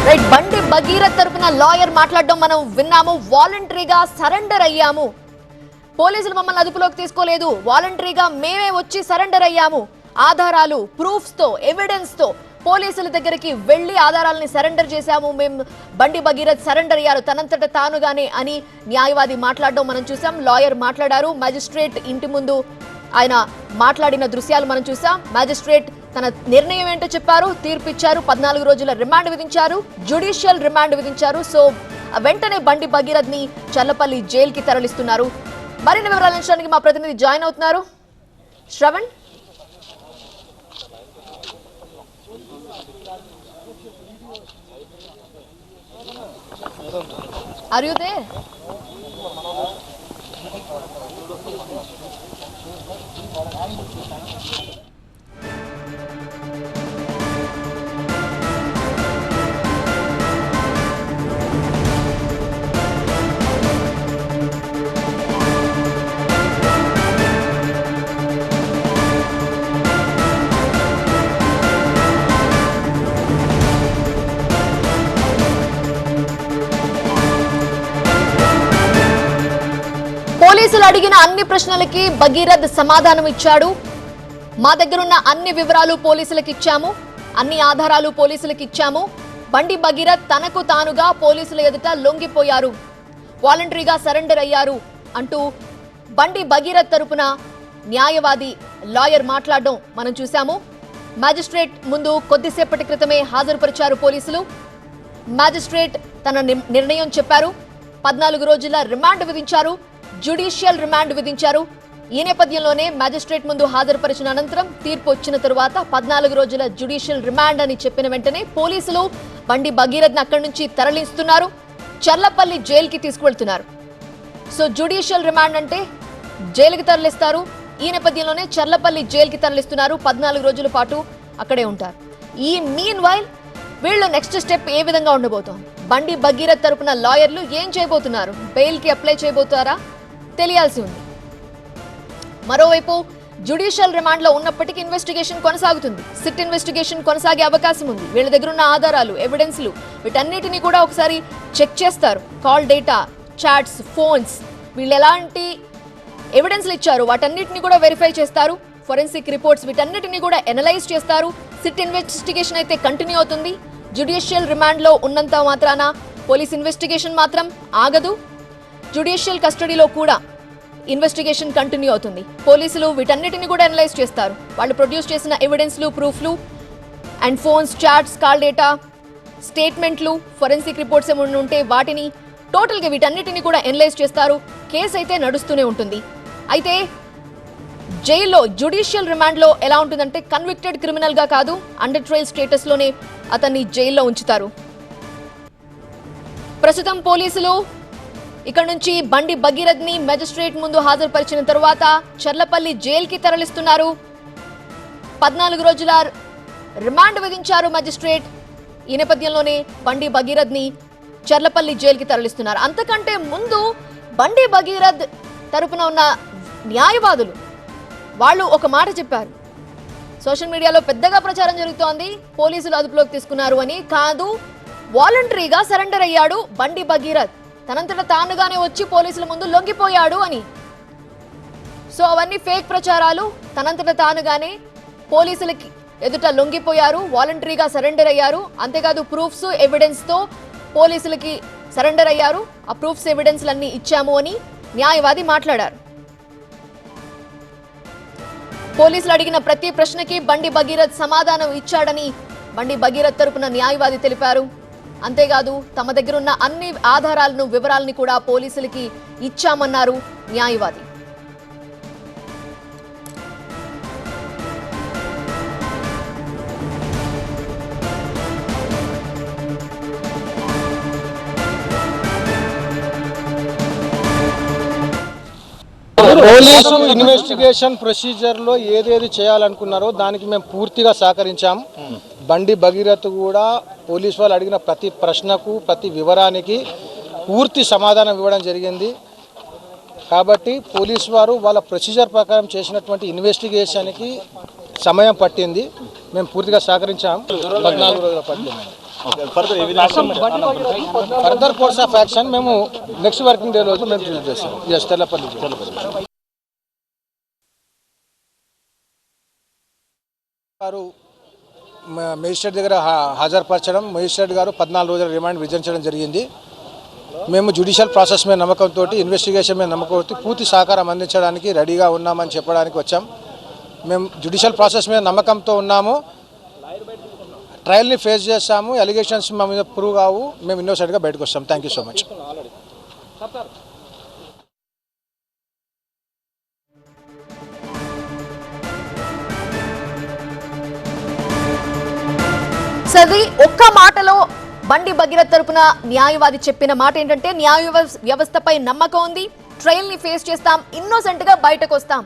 Right బండి భగీరథ్ తరపున lawyer మాట్లాడడం మనం విన్నాము. వాలంటరీగా సరెండర్ అయ్యాము, పోలీసులు మమ్మల్ని అదుపులోకి తీసుకోలేదు, వాలంటరీగా మేమే వచ్చి సరెండర్ అయ్యాము, ఆధారాలు ప్రూఫ్స్ తో ఎవిడెన్స్ తో పోలీసుల దగ్గరికి వెళ్లి ఆధారాలని సరెండర్ చేశాము, మేము బండి భగీరథ్ సరెండర్ అయ్యారు తనంతట తానుగానే అని న్యాయవాది మాట్లాడడం మనం చూసాం. లాయర్ మాట్లాడారు, మ్యాజిస్ట్రేట్ ఇంటి ముందు ఆయన మాట్లాడిన దృశ్యాలు మనం చూసాం. మ్యాజిస్ట్రేట్ తన నిర్ణయం ఏంటో చెప్పారు, తీర్పిచ్చారు, 14 రోజుల రిమాండ్ విధించారు, జ్యుడిషియల్ రిమాండ్ విధించారు. సో వెంటనే బండి భగీరథ్ ని చల్లపల్లి జైలుకి తరలిస్తున్నారు. మరిన్ని వివరాలు అందించడానికి మా ప్రతినిధి జాయిన్ అవుతున్నారు. Shravan, are you there? పోలీసులు అడిగిన అన్ని ప్రశ్నలకి భగీరథ్ సమాధానం ఇచ్చాడు. మా దగ్గరున్న అన్ని వివరాలు పోలీసులకు ఇచ్చాము, అన్ని ఆధారాలు పోలీసులకు ఇచ్చాము. బండి భగీరథ్ తనకు తానుగా పోలీసుల ఎదుట లొంగిపోయారు, వాలంటరీగా సరెండర్ అయ్యారు అంటూ బండి భగీరథ్ తరపున న్యాయవాది లాయర్ మాట్లాడడం మనం చూసాము. మ్యాజిస్ట్రేట్ ముందు కొద్దిసేపటి క్రితమే హాజరుపరిచారు పోలీసులు. మ్యాజిస్ట్రేట్ తన నిర్ణయం చెప్పారు, 14 రోజుల రిమాండ్ విధించారు, జ్యుడిషియల్ రిమాండ్ విధించారు. ఈ నేపథ్యంలోనే మ్యాజిస్ట్రేట్ ముందు హాజరుపరిచిన అనంతరం తీర్పు వచ్చిన తరువాత 14 రోజుల జ్యుడిషియల్ రిమాండ్ అని చెప్పిన వెంటనే పోలీసులు బండి భగీరథ్ ని అక్కడి నుంచి తరలిస్తున్నారు, చల్లపల్లి జైలుకి తీసుకువెళ్తున్నారు. సో జ్యుడిషియల్ రిమాండ్ అంటే జైలుకి తరలిస్తారు. ఈ నేపథ్యంలోనే చల్లపల్లి జైలుకి తరలిస్తున్నారు, 14 రోజుల పాటు అక్కడే ఉంటారు. ఈ మీన్ వైల్ వీళ్ళు నెక్స్ట్ స్టెప్ ఏ విధంగా ఉండబోతోంది, బండి భగీరథ్ తరపున లాయర్లు ఏం చేయబోతున్నారు, బెయిల్ కి అప్లై చేయబోతారా తెలియాల్సి ఉంది. మరోవైపు జ్యుడిషియల్ రిమాండ్ లో ఉన్నప్పటికీ ఇన్వెస్టిగేషన్ కొనసాగుతుంది, సిట్ ఇన్వెస్టిగేషన్ కొనసాగే అవకాశం ఉంది. వీళ్ళ దగ్గర ఉన్న ఆధారాలు, ఎవిడెన్స్లు వీటన్నిటిని కూడా ఒకసారి చెక్ చేస్తారు. కాల్ డేటా, చాట్స్, ఫోన్స్, వీళ్ళు ఎలాంటి ఎవిడెన్స్లు ఇచ్చారు వాటన్నిటిని కూడా వెరిఫై చేస్తారు. ఫోరెన్సిక్ రిపోర్ట్స్ వీటన్నిటిని కూడా ఎనలైజ్ చేస్తారు. సిట్ ఇన్వెస్టిగేషన్ అయితే కంటిన్యూ అవుతుంది. జ్యుడిషియల్ రిమాండ్ లో ఉన్నంత మాత్రాన పోలీస్ ఇన్వెస్టిగేషన్ మాత్రం ఆగదు. జ్యుడిషియల్ కస్టడీలో కూడా ఇన్వెస్టిగేషన్ కంటిన్యూ అవుతుంది. పోలీసులు వీటన్నిటిని కూడా అనలైజ్ చేస్తారు. వాళ్ళు ప్రొడ్యూస్ చేసిన ఎవిడెన్స్లు, ప్రూఫ్లు and phones, chats, call data, స్టేట్మెంట్లు, ఫోరెన్సిక్ రిపోర్ట్స్ ఏమైనా ఉంటే వాటిని టోటల్గా వీటన్నిటిని కూడా అనలైజ్ చేస్తారు. కేసు అయితే నడుస్తూనే ఉంటుంది. అయితే జైల్లో జ్యుడిషియల్ రిమాండ్లో ఎలా ఉంటుందంటే కన్విక్టెడ్ క్రిమినల్ గా కాదు, అండర్ ట్రయల్ స్టేటస్ లోనే అతన్ని జైల్లో ఉంచుతారు. ప్రస్తుతం పోలీసులు ఇక్కడ నుంచి బండి భగీరథ్ ని మెజిస్ట్రేట్ ముందు హాజరుపరిచిన తరువాత చర్లపల్లి జైలుకి తరలిస్తున్నారు. 14 రోజుల రిమాండ్ విధించారు మెజిస్ట్రేట్. ఈ నేపథ్యంలోనే బండి భగీరథ్ ని చర్లపల్లి జైలుకి తరలిస్తున్నారు. అంతకంటే ముందు బండి భగీరథ్ తరపున ఉన్న న్యాయవాదులు వాళ్ళు ఒక మాట చెప్పారు. సోషల్ మీడియాలో పెద్దగా ప్రచారం జరుగుతోంది, పోలీసులు అదుపులోకి తీసుకున్నారు అని. కాదు, వాలంటరీగా సరెండర్ అయ్యాడు బండి భగీరథ్, తనంతట తానుగానే వచ్చి పోలీసుల ముందు లొంగిపోయాడు అని. సో అవన్నీ ఫేక్ ప్రచారాలు. తనంతట తానుగానే పోలీసులకి ఎదుట లొంగిపోయారు, వాలంటరీగా సరెండర్ అయ్యారు. అంతేకాదు ప్రూఫ్స్, ఎవిడెన్స్ తో పోలీసులకి సరెండర్ అయ్యారు. ఆ ప్రూఫ్స్, ఎవిడెన్స్లన్నీ ఇచ్చాము అని న్యాయవాది మాట్లాడారు. పోలీసులు అడిగిన ప్రతి ప్రశ్నకి బండి భగీరథ్ సమాధానం ఇచ్చాడని బండి భగీరథ్ తరపున న్యాయవాది తెలిపారు. అంతేకాదు తమ దగ్గర ఉన్న అన్ని ఆధారాలను, వివరాలని కూడా పోలీసులకి ఇచ్చామన్నారు న్యాయవాది. పోలీసు ఇన్వెస్టిగేషన్ ప్రొసీజర్లో ఏదేది చేయాలనుకున్నారో దానికి మేము పూర్తిగా సహకరించాం. బండి భగీరథ్ కూడా పోలీసు వాళ్ళు అడిగిన ప్రతి ప్రశ్నకు, ప్రతి వివరానికి పూర్తి సమాధానం ఇవ్వడం జరిగింది. కాబట్టి పోలీసు వారు వాళ్ళ ప్రొసీజర్ ప్రకారం చేసినటువంటి ఇన్వెస్టిగేషన్కి సమయం పట్టింది. మేము పూర్తిగా సహకరించాం. 14 రోజుల పట్టింది. ఫర్దర్ కోర్స్ ఆఫ్ యాక్షన్ మేము నెక్స్ట్ వర్కింగ్ డే రోజు మేము చూస్ చేస్తాం. ఎస్, తెల్లపల్లి గారు మేజిస్ట్రేట్ దగ్గర హాజరుపరచడం, మేజిస్ట్రేట్ గారు 14 రోజుల రిమాండ్ విధించడం జరిగింది. మేము జ్యుడిషియల్ ప్రాసెస్ మీద నమ్మకంతో, ఇన్వెస్టిగేషన్ మీద నమ్మకంతో పూర్తి సహకారం అందించడానికి రెడీగా ఉన్నామని చెప్పడానికి వచ్చాం. మేము జ్యుడిషియల్ ప్రాసెస్ మీద నమ్మకంతో ఉన్నాము, ట్రయల్ని ఫేస్ చేస్తాము. అలిగేషన్స్ మా మీద ప్రూవ్ కావు, మేము ఇన్నోసెంట్గా బయటకు వస్తాం. Thank you so much. సరి ఒక్క మాటలో బండి భగీరథ్ తరపున న్యాయవాది చెప్పిన మాట ఏంటంటే న్యాయ వ్యవస్థపై నమ్మకం ఉంది, ట్రయల్ ని ఫేస్ చేస్తాం, ఇన్నోసెంట్ గా బయటకు వస్తాం.